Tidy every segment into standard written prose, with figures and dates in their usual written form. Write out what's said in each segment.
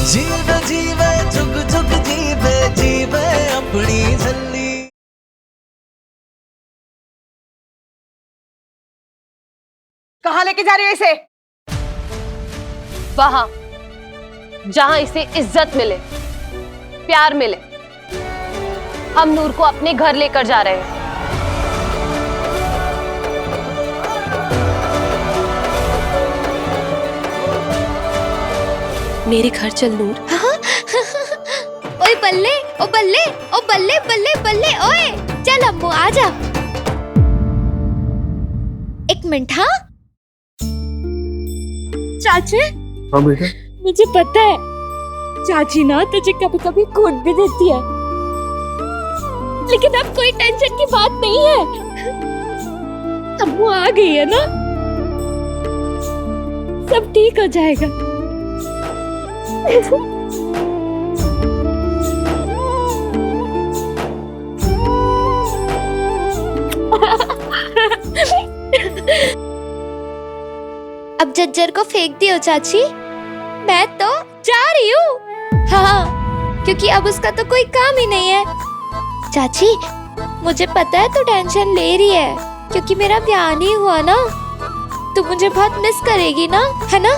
जीवे जीवे झुक झुक जीवे जीवे अपनी झल्ली। कहाँ लेके जा रही हो इसे? वहां जहां इसे इज्जत मिले, प्यार मिले। हम नूर को अपने घर लेकर जा रहे हैं। मेरे घर चल नूर। ओए बल्ले, ओ बल्ले, ओ बल्ले बल्ले बल्ले, ओए चल अम्मू आजा। एक मिनट। हाँ चाची। हाँ बेटा। मुझे पता है चाची ना तुझे कभी कभी कूट भी देती है, लेकिन अब कोई टेंशन की बात नहीं है। अम्मू आ गई है ना, सब ठीक हो जाएगा। अब जज्जर को फेंक दियो चाची, मैं तो जा रही हूँ। हाँ, क्योंकि अब उसका तो कोई काम ही नहीं है। चाची मुझे पता है तू टेंशन ले रही है, क्योंकि मेरा ब्याह नहीं हुआ ना। तू मुझे बहुत मिस करेगी ना, है ना?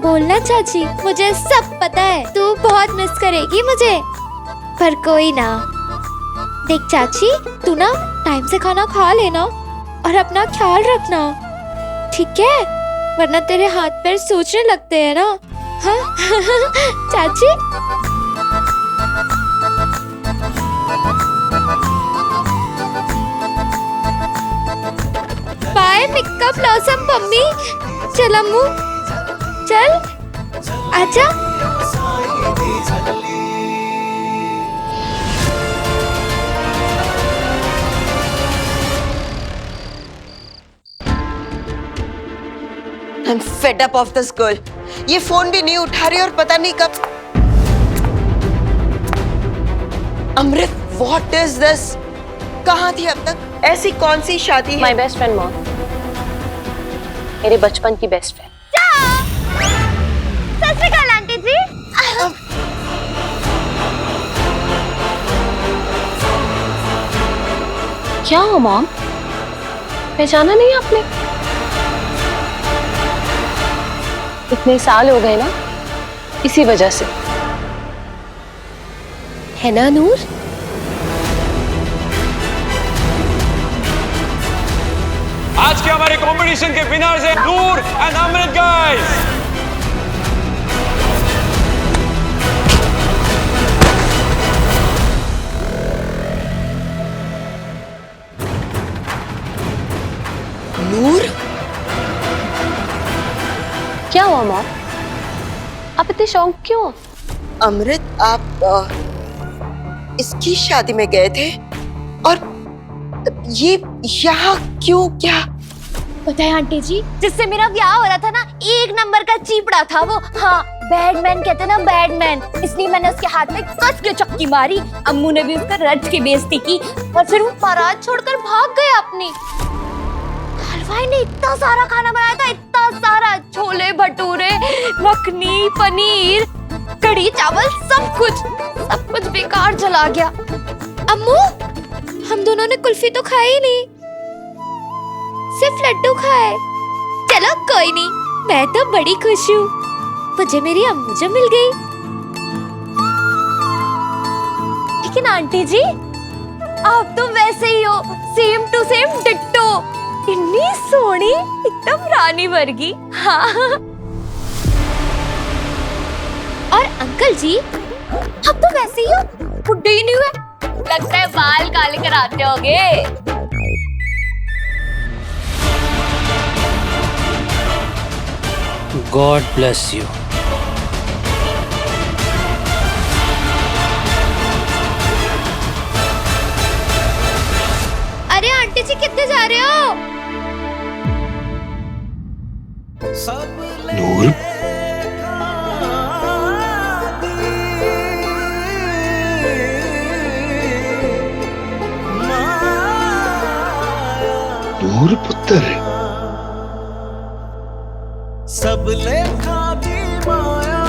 बोलना चाची, मुझे सब पता है तू बहुत मिस करेगी मुझे। पर कोई ना, देख चाची तू ना टाइम से खाना खा लेना और अपना ख्याल रखना, ठीक है? वरना तेरे हाथ पैर सूजने लगते हैं ना। हाँ चाची। Bye Mika blossom mummy. चल अम्मू चल, आजा। I'm fed up of this girl. ये फोन भी नहीं उठा रही और पता नहीं कब। अमृत, what is this? कहाँ थी अब तक? ऐसी कौन सी शादी है? माई बेस्ट फ्रेंड मॉम, मेरे बचपन की बेस्ट फ्रेंड। सत श्री अकाल आंटी जी। क्या हो मॉम, पहचाना नहीं आपने? इतने साल हो गए ना, इसी वजह से, है ना नूर? आज के हमारे कंपटीशन के विनर्स हैं नूर एंड अमृत गाइस। नूर, क्या हुआ मॉम, आप इतने शौक क्यों? अमृत, आप इसकी शादी में गए थे और ये यहाँ क्यों? क्या पता है आंटी जी, जिससे मेरा ब्याह हो रहा था ना, एक नंबर का चीपड़ा था वो। हाँ, बैडमैन कहते ना, बैडमैन। इसलिए मैंने उसके हाथ में कस के चक्की मारी। अम्मू ने भी उसका रच के बेइज्जती की और फिर वो बारात छोड़कर भाग गया अपनी। हलवाई ने इतना सारा खाना बनाया था, इतना सारा, छोले भटूरे, मखनी, पनीर, कढ़ी चावल, सब कुछ बेकार चला गया। अम्मू, हम दोनों ने कुल्फी तो खाई ही नहीं, सिर्फ लड्डू खाए। चलो कोई नहीं, मैं तो बड़ी खुश हूँ, मुझे मेरी अम्मू जो मिल गई। लेकिन आंटी जी, आप तो वैसे ही हो, सेम टू सेम डिट्टो। इतनी सोहनी, एकदम रानी वर्गी। हाँ। और अंकल जी, आप तो वैसे ही हो, बुड्ढे ही नहीं हुए। लगता है बाल काले कराते होगे। God bless you. अरे आंटी जी, कितने जा रहे हो? नूर, नूर पुत्र, सब लेखा की माया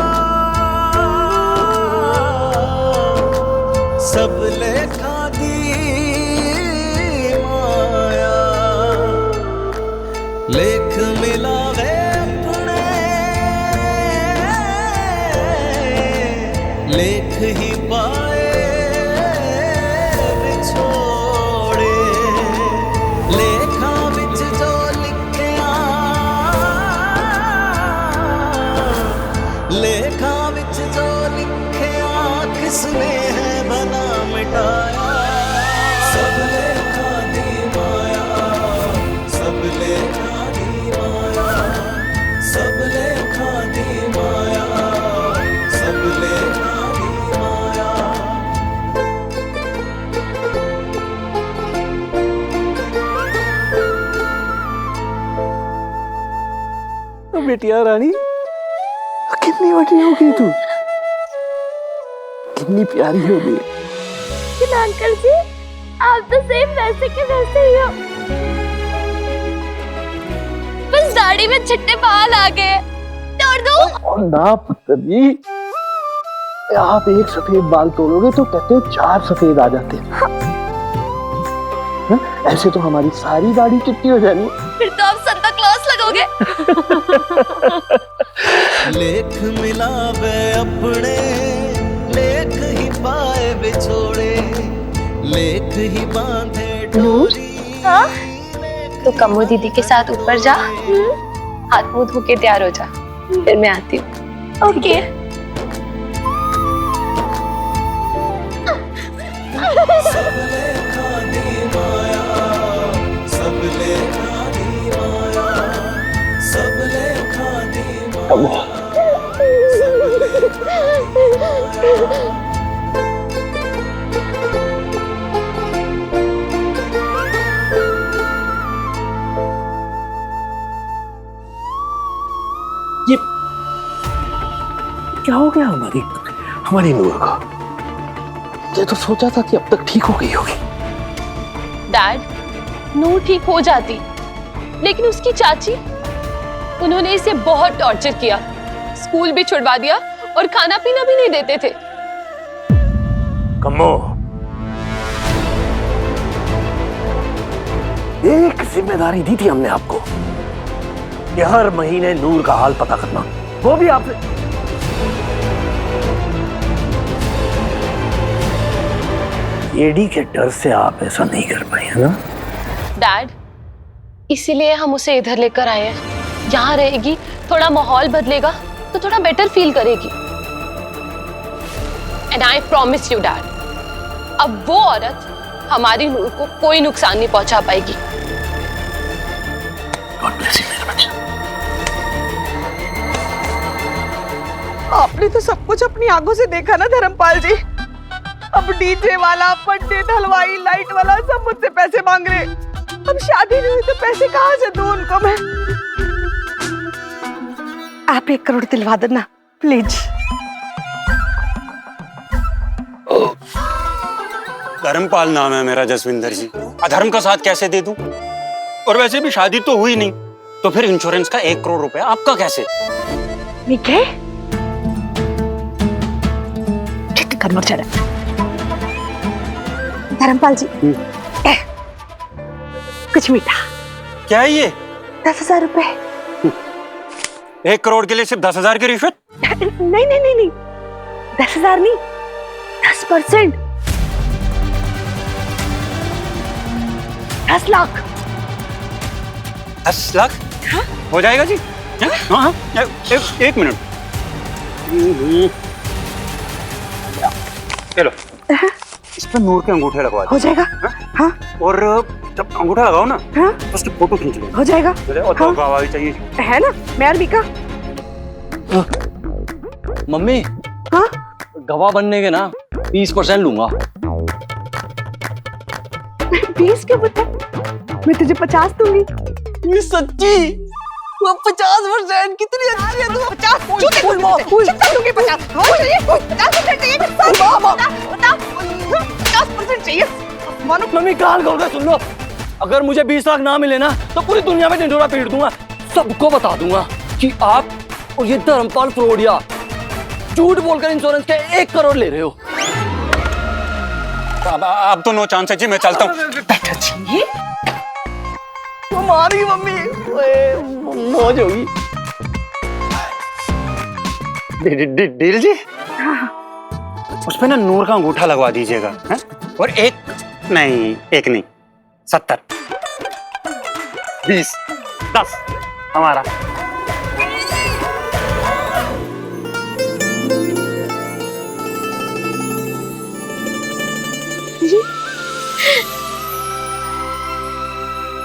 लेख ही पाए विछोड़े लेखा विच जो लिखिया लेखा विच जो लिखिया किसने है भला मिटाया सब लेखा दी माया सब लेखा दी माया सब लेखा दी माया सब लेखा दी माया बेटिया रानी कितनी बड़ी हो गई तू, कितनी प्यारी हो गई। लेकिन अंकल जी आप तो सेम वैसे के वैसे ही हो, बस दाढ़ी में छिट्टे बाल आ गए। तोड़ दो। और ना पुत्र जी, आप एक सफेद बाल तोड़ोगे तो कहते हैं 4 सफेद आ जाते हैं। ऐसे तो हमारी सारी दाढ़ी चिट्टी हो जानी। फिर तो आप संता क्लॉस लगोगे। लेख मिलावे अपने लेख ही पाए बिछोड़े लेख ही बांधे डोरी। हाँ? तो कम्मो दीदी के साथ ऊपर जा, हाथ मुंह धो के तैयार हो जा, फिर मैं आती हूँ। ओके। सब लेखा दी माया सब लेखा दी माया सब लेखा दी माया ये क्या हो गया हमारी नूर को? ये तो सोचा था कि अब तक ठीक हो गई होगी। डैड, नूर ठीक हो जाती, लेकिन उसकी चाची, उन्होंने इसे बहुत टॉर्चर किया, स्कूल भी छुड़वा दिया और खाना पीना भी नहीं देते थे। कम्मो, एक जिम्मेदारी दी थी हमने आपको कि हर महीने नूर का हाल पता करना, वो भी आपने। एडी के डर से आप ऐसा नहीं कर पाए, है ना? डैड, इसीलिए हम उसे इधर लेकर आए हैं। यहाँ रहेगी, थोड़ा माहौल बदलेगा तो थोड़ा बेटर फील करेगी। And I promise you dad, अब वो औरत हमारी नूर को कोई नुकसान नहीं पहुंचा पाएगी। God bless you, मेरा बच्चा। आपने तो सब कुछ अपनी आंखों से देखा ना धर्मपाल जी। अब डीजे वाला, पंडित, हलवाई, लाइट वाला सब मुझसे पैसे मांग रहे। अब शादी नहीं हुई तो पैसे कहाँ से दूं उनको मैं? आप 1 करोड़ दिलवा देना प्लीज। धर्मपाल नाम है मेरा जसविंदर जी, अधर्म का साथ कैसे दे दूं? और वैसे भी शादी तो हुई नहीं, तो फिर इंश्योरेंस का 1 करोड़ रुपया आपका कैसे? मीठे करना चला धर्मपाल जी, कुछ मीठा। क्या है ये? 10,000 रुपए। 1 करोड़ के लिए सिर्फ 10,000 की रिश्वत? नहीं, 10,000 नहीं, 10%। 10 लाख। 10 लाख? हाँ? हो जाएगा जी? हाँ, एक मिनट। चलो, इस पर नूर के अंगूठे लगवा दो। हो जाएगा। हाँ? और जब अंगूठा लगाओ ना, हाँ? तो उसकी फोटो खींच लो। हो जाएगा। और हाँ? गवाही चाहिए है ना, मैं और मीका। मम्मी, हाँ? गवाह बनने के ना 20% लूंगा। 20 के बता, मैं तुझे 50 दूंगी। ये सच्ची? वो 50% कितनी अच्छी है तू। 50 दूंगी। 50% चाहिए। 50% चाहिए। मानो मम्मी कान खोल कर सुन लो, अगर मुझे 20 लाख ना मिले ना तो पूरी दुनिया में ढिंढोरा पीट दूंगा, सबको बता दूंगा कि आप और ये धर्मपाल फ्रॉडिया झूठ बोलकर इंश्योरेंस के 1 करोड़ ले रहे हो। अब तो नो चांस है जी, मैं चलता हूँ। हमारी मम्मी मौज होगी। डील जी? उस पे ना नूर का अंगूठा लगवा दीजिएगा, हैं? और एक नहीं 70 20 10 हमारा।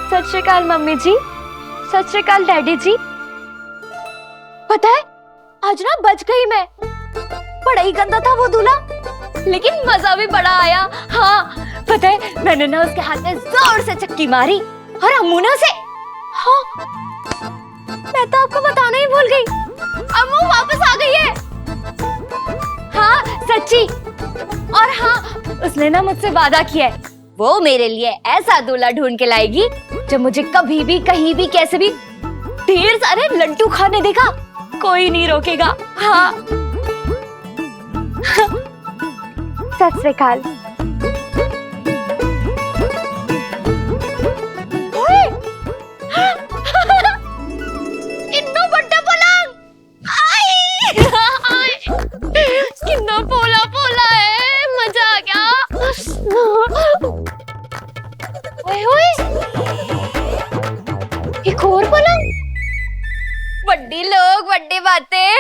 सत श्री अकाल मम्मी जी, सत श्री अकाल डैडी जी। पता है आज ना बच गई मैं। बड़ा ही गंदा था वो दूल्हा, लेकिन मजा भी बड़ा आया। हाँ पता है मैंने ना उसके हाथ में जोर से चक्की मारी और अम्मू ने उसे, हाँ मैं तो आपको बताना ही भूल गई, अम्मू वापस आ गई है। हाँ सच्ची। और हाँ उसने ना मुझसे वादा किया है वो मेरे लिए ऐसा दूल्हा ढूंढ के लाएगी जो मुझे कभी भी कहीं भी कैसे भी ढेर सारे लड्डू खाने देगा, कोई नहीं रोकेगा। हाँ सत श्री अकाल। कितना बड़ा पलंग, कितना पोला पोला है, मजा आ गया। ओए ओए एक और पलंग, बड्डी लोग बड्डी बातें।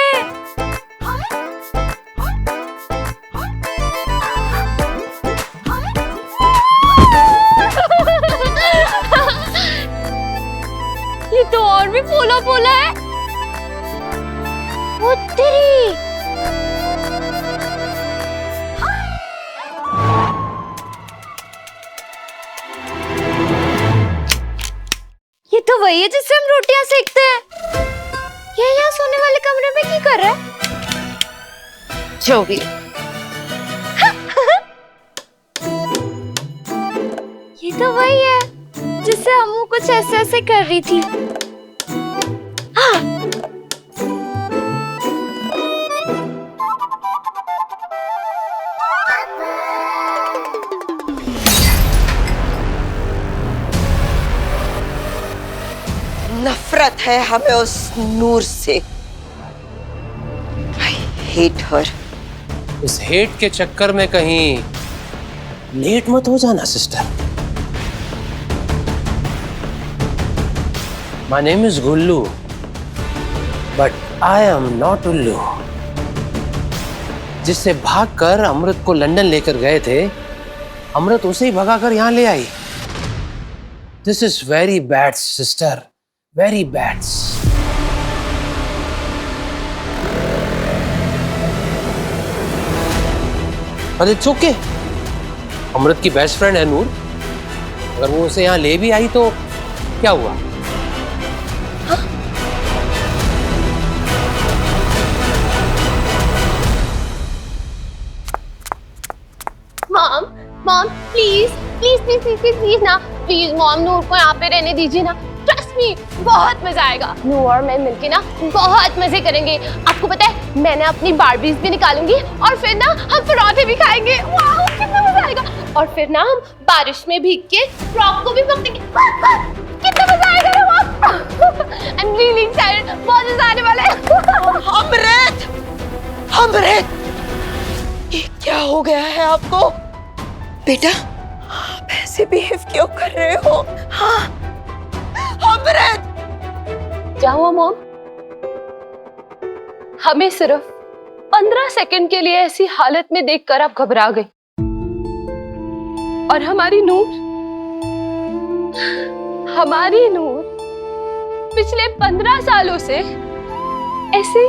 ये तो और भी पोला पोला है। वो तेरी, ये तो वही है जिससे हम रोटियां सेकते हैं। ये यहाँ सोने वाले कमरे में क्या कर रहा है? जो भी ये तो वही है जिससे अम्मू कुछ ऐसे ऐसे कर रही थी। हाँ। नफरत है हमें उस नूर से। I hate her. इस हेट के चक्कर में कहीं लेट मत हो जाना sister. My name is Gullu, but I am not उल्लू। जिससे भागकर अमृत को लंदन लेकर गए थे, अमृत उसे ही भगाकर यहाँ ले आई। This is very bad, sister. Very bad. But it's okay. अमृत की बेस्ट फ्रेंड है नूर, अगर वो उसे यहाँ ले भी आई तो क्या हुआ? Mom mom please please please please please please ना, प्लीज मॉम नूर को यहाँ पे रहने दीजिए ना। ट्रस्ट मी बहुत मजा आएगा, नूर और मैं मिलके ना बहुत मजे करेंगे। आपको पता है मैंने अपनी बारबीज भी निकालूंगी और फिर ना हम पराठे भी खाएंगे। वाह कितना मजा आएगा। और फिर ना हम बारिश में भीग के फ्रॉक को भी पकड़ेंगे। कितना मजा आएगा ना mom. I am really excited, बहुत मजा आने वाला है। अमृत, अमृत, ये क्या हो गया है आपको? बेटा आप ऐसे बिहेव क्यों कर रहे हो? हाँ अमृत, क्या हुआ मॉम? हमें सिर्फ 15 सेकंड के लिए ऐसी हालत में देखकर आप घबरा गई, और हमारी नूर पिछले 15 सालों से ऐसे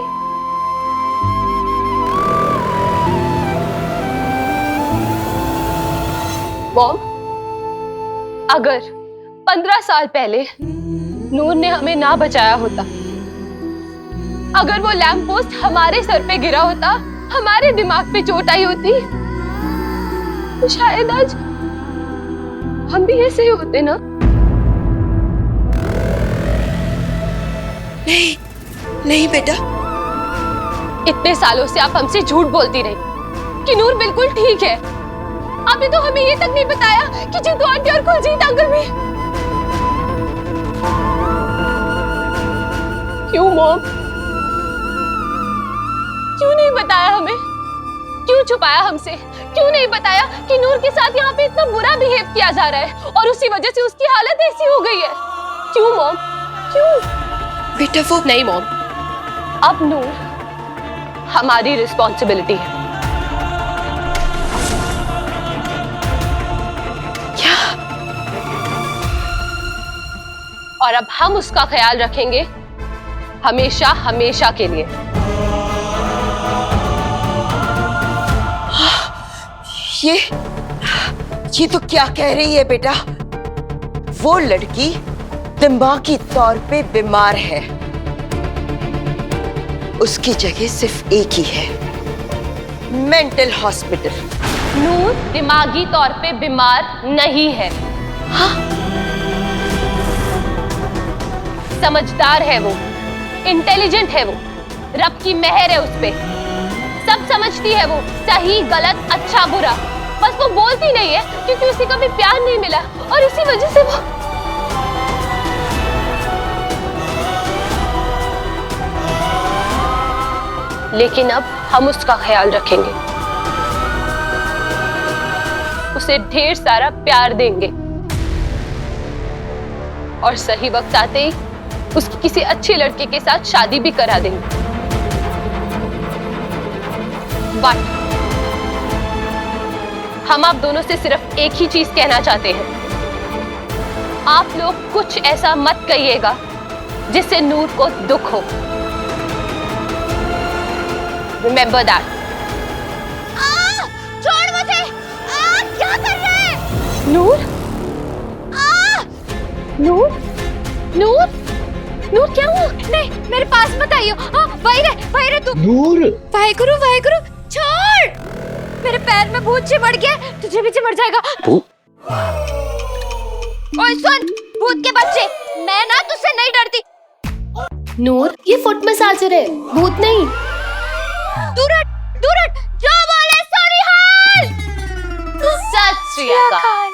मॉम, अगर 15 साल पहले नूर ने हमें ना बचाया होता, अगर वो लैंप पोस्ट हमारे सर पे गिरा होता, हमारे दिमाग पे चोट आई होती, तो शायद आज हम भी ऐसे ही होते ना। नहीं नहीं बेटा, इतने सालों से आप हमसे झूठ बोलती रही कि नूर बिल्कुल ठीक है। आपने तो हमें ये तक नहीं बताया कि जितू आंटी और कुलजीत अंकल भी। क्यों मॉम, क्यों नहीं बताया हमें? क्यों छुपाया हमसे? क्यों नहीं बताया कि नूर के साथ यहाँ पे इतना बुरा बिहेव किया जा रहा है और उसी वजह से उसकी हालत ऐसी हो गई है? क्यों मॉम, क्यों? बेटा वो नहीं मॉम, अब नूर हमारी रिस्पॉन्सिबिलिटी है। क्या? और अब हम उसका ख्याल रखेंगे हमेशा हमेशा के लिए। ये तो क्या कह रही है बेटा? वो लड़की दिमागी तौर पे बीमार है, उसकी जगह सिर्फ एक ही है, मेंटल हॉस्पिटल। नूर दिमागी तौर पे बीमार नहीं है। हाँ? समझदार है वो, इंटेलिजेंट है वो, रब की मेहर है उस पे। सब समझती है वो, सही गलत अच्छा बुरा, बस वो बोलती नहीं है क्योंकि उसे कभी प्यार नहीं मिला और इसी वजह से वो लेकिन अब हम उसका ख्याल रखेंगे, उसे ढेर सारा प्यार देंगे और सही वक्त आते ही उसकी किसी अच्छे लड़के के साथ शादी भी करा देंगे। बट हम आप दोनों से सिर्फ एक ही चीज कहना चाहते हैं, आप लोग कुछ ऐसा मत कहिएगा जिससे नूर को दुख हो। Remember that. छोड़ मुझे! क्या कर रहे हैं? नूर? नूर? नूर? नूर क्या हुआ? नहीं, मेरे पास मत आइयो। वही रहे तू। नूर! वाहेगुरु, छोड़! मेरे पैर में भूत चिमड़ गया, तुझे भी चिमड़ जाएगा। ओए सुन, भूत के बच्चे, मैं ना तुझसे नहीं डरती। नूर, ये फुट मसाजर है, भूत नहीं। दूर हट, जो बोले सॉरी हाल। सत श्री अकाल।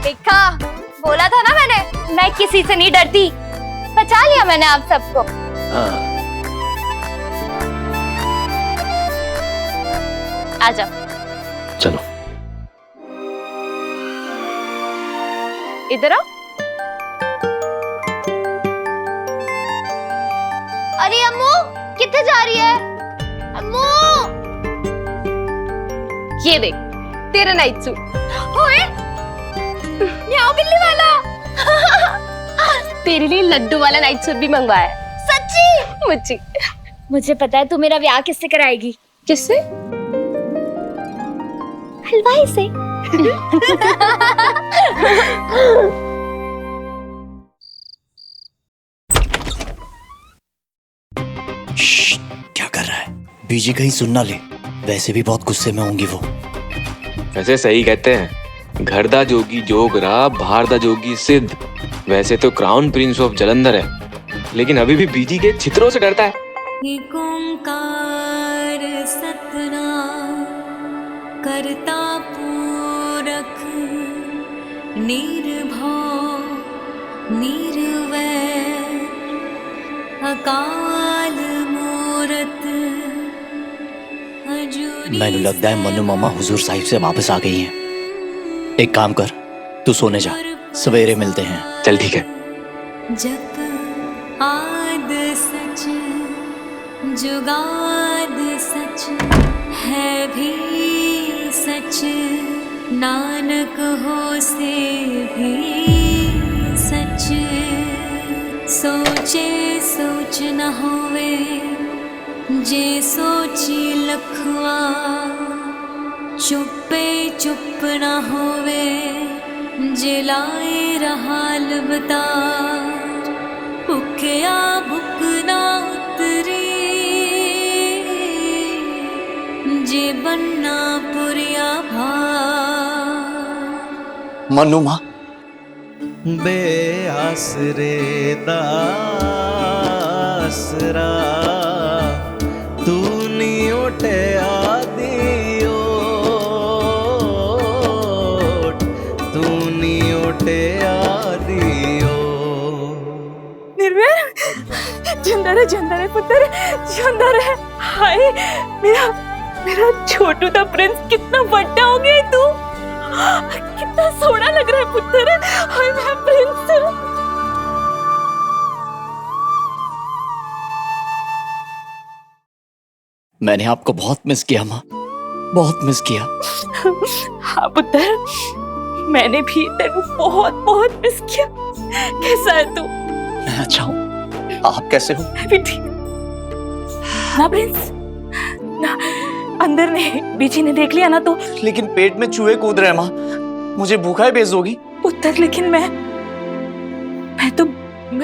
देखा, बोला था ना मैंने, मैं किसी से नहीं डरती। बचा लिया मैंने आप सबको। आजा। चलो इधर आओ। अरे अम्मू, कितने जा रही है? अम्मू! ये देख, तेरा नाइट सूट। ओए, म्याऊ बिल्ली वाला। तेरे लिए लड्डू वाला नाइट सूट भी मंगवाया है। सच्ची? मुझे मुझे पता है तू मेरा ब्याह किससे कराएगी। किससे? हलवाई से। क्या कर रहा है? बीजी कहीं सुन ना ले, वैसे भी बहुत गुस्से में होंगी वो। वैसे सही कहते हैं, घर दा जोगी जोगरा, बाहर दा जोगी सिद्ध। वैसे तो क्राउन प्रिंस ऑफ जलंधर है, लेकिन अभी भी बीजी के छित्रों से डरता है। एक ओंकार सतनाम करता पूरक निर्भव निर्वैर अकाल मूरत। मैंने लगता है मनु मामा हुजूर साहिब से वापस आ गई हैं। एक काम कर, तू सोने जा, सवेरे मिलते हैं। चल ठीक है। जप आद सच जुगाद सच है भी सच, नानक हो से भी सच। सोचे सोच न होवे जे सोची लखवा, चुपे चुप न होवे जे लाए रहाल बता। भुखया भुख ना उतरी जे बनना पुरिया भार। मनु माँ बेआसरे दासरा तू नी उठे आदियो, तू नी उठे आदियो। निर्भय जिंदा है पुत्र, जिंदा है। हाय मेरा मेरा छोटू दा प्रिंस, कितना बड़ा हो गया है तू, कितना सोना लग रहा है पुत्र। हाय मेरा प्रिंस। मैंने आपको बहुत मिस किया माँ, बहुत मिस किया। हाँ पुत्र, मैंने भी तेरे बहुत बहुत मिस किया। कैसा है तू? मैं अच्छा हूँ, आप कैसे हो? मैं भी ठीक। ना प्रिंस ना, अंदर ने बीजी ने देख लिया ना तो। लेकिन पेट में चूहे कूद रहे हैं माँ, मुझे भूखा है बेच दोगी? पुत्र लेकिन मैं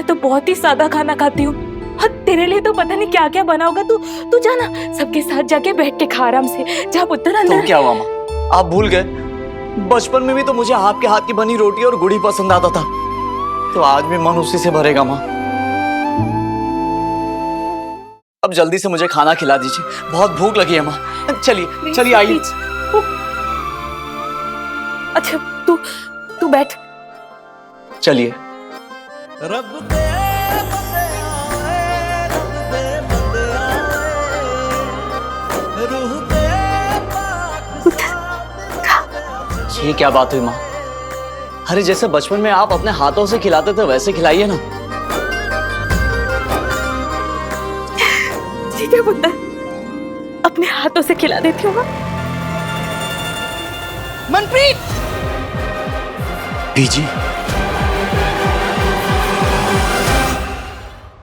तो बहुत ही सादा खाना खाती हूँ, और तेरे लिए तो पता नहीं क्या क्या बना होगा। तू जाना, सबके साथ जाके बैठ के खा आराम से। जा पुत्र अंदर। तो क्या हुआ माँ, आप भूल गए? बचपन में भी तो मुझे आपके हाथ की बनी रोटी और गुड़ी पसंद आता था, तो आज भी मन उसी से भरेगा माँ। अब जल्दी से मुझे खाना खिला दीजिए, बहुत भूख लगी है माँ। चलिए चलिए आइए। अच्छा तू बैठ। चलिए। रब दे बंदे आए, रब दे बंदे आए, रूह दे पाक। ये क्या बात हुई माँ? अरे जैसे बचपन में आप अपने हाथों से खिलाते थे वैसे खिलाइए ना। ठीक है पुत्र, अपने हाथों से खिला देती हूँ। मनप्रीत! बीजी